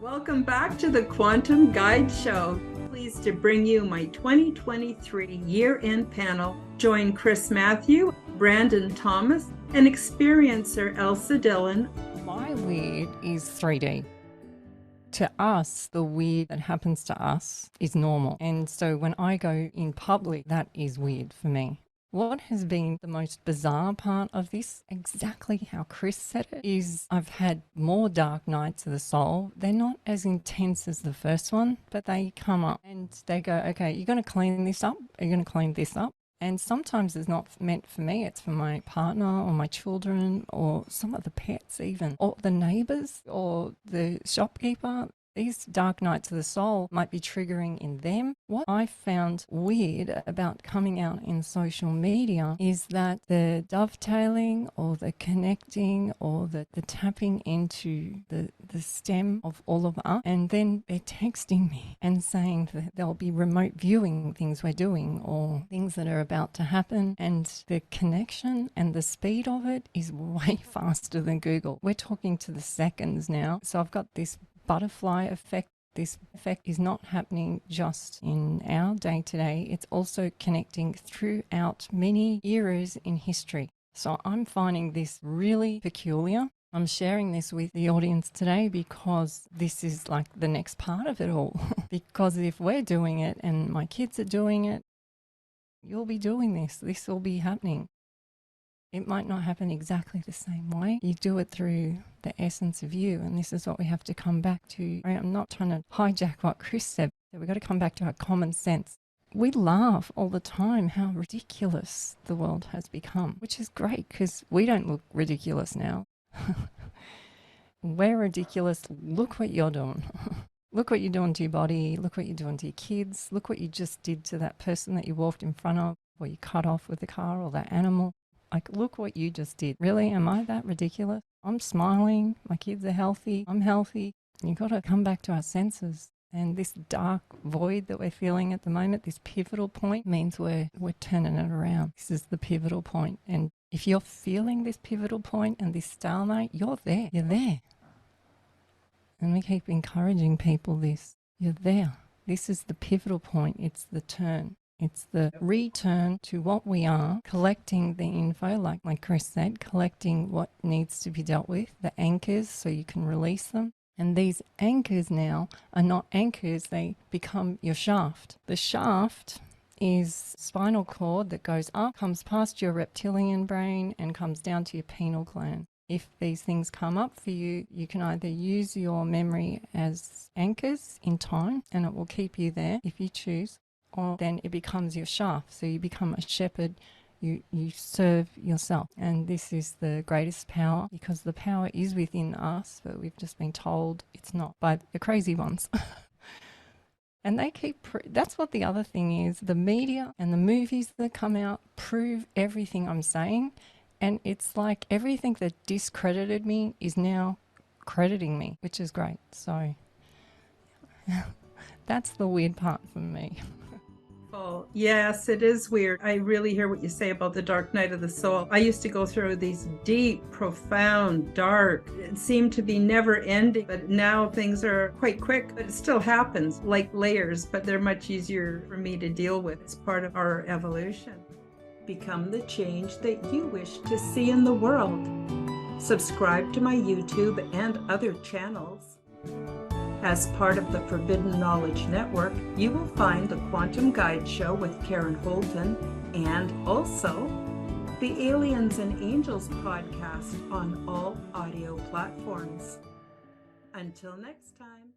Welcome back to the Quantum Guide Show. Pleased to bring you my 2023 year-end panel. Join Chris Mathieu, Brandon Thomas, and experiencer Elsa Dillon. My weird is 3D. To us, the weird that happens to us is normal. And so when I go in public, that is weird for me. What has been the most bizarre part of this, exactly how Chris said it, is I've had more dark nights of the soul. They're not as intense as the first one, but they come up and they go, okay, you're going to clean this up? Are you going to clean this up? And sometimes it's not meant for me, it's for my partner or my children or some of the pets even, or the neighbours or the shopkeeper. These dark nights of the soul might be triggering in them. What I found weird about coming out in social media is that the dovetailing or the connecting or the tapping into the stem of all of us, and then they're texting me and saying that they'll be remote viewing things we're doing or things that are about to happen, and the connection and the speed of it is way faster than Google. We're talking to the seconds now. So I've got this butterfly effect. This effect is not happening just in our day-to-day, it's also connecting throughout many eras in history. So I'm finding this really peculiar. I'm sharing this with the audience today because this is like the next part of it all. Because if we're doing it and my kids are doing it, you'll be doing this. This will be happening. It might not happen exactly the same way. You do it through the essence of you, and this is what we have to come back to. I'm not trying to hijack what Chris said, but we've got to come back to our common sense. We laugh all the time how ridiculous the world has become, which is great because we don't look ridiculous now. We're ridiculous. Look what you're doing. Look what you're doing to your body. Look what you're doing to your kids. Look what you just did to that person that you walked in front of, or you cut off with the car, or that animal. Like, look what you just did. Really? Am I that ridiculous? I'm smiling. My kids are healthy. I'm healthy. You've got to come back to our senses. And this dark void that we're feeling at the moment, this pivotal point, means we're turning it around. This is the pivotal point. And if you're feeling this pivotal point and this stalemate, you're there. You're there. And we keep encouraging people this. You're there. This is the pivotal point. It's the turn. It's the return to what we are, collecting the info, like Chris said, collecting what needs to be dealt with, the anchors, so you can release them. And these anchors now are not anchors, they become your shaft. The shaft is spinal cord that goes up, comes past your reptilian brain and comes down to your pineal gland. If these things come up for you, you can either use your memory as anchors in time, and it will keep you there if you choose, or then it becomes your shaft. So you become a shepherd, you serve yourself. And this is the greatest power, because the power is within us, but we've just been told it's not by the crazy ones. And they keep, that's what the other thing is. The media and the movies that come out prove everything I'm saying. And it's like everything that discredited me is now crediting me, which is great. So that's the weird part for me. Oh, yes, it is weird. I really hear what you say about the dark night of the soul. I used to go through these deep, profound, dark, it seemed to be never ending, but now things are quite quick, but it still happens like layers, but they're much easier for me to deal with. It's part of our evolution. Become the change that you wish to see in the world. Subscribe to my YouTube and other channels. As part of the Forbidden Knowledge Network, you will find the Quantum Guide Show with Karen Holton, and also the Aliens and Angels podcast on all audio platforms. Until next time.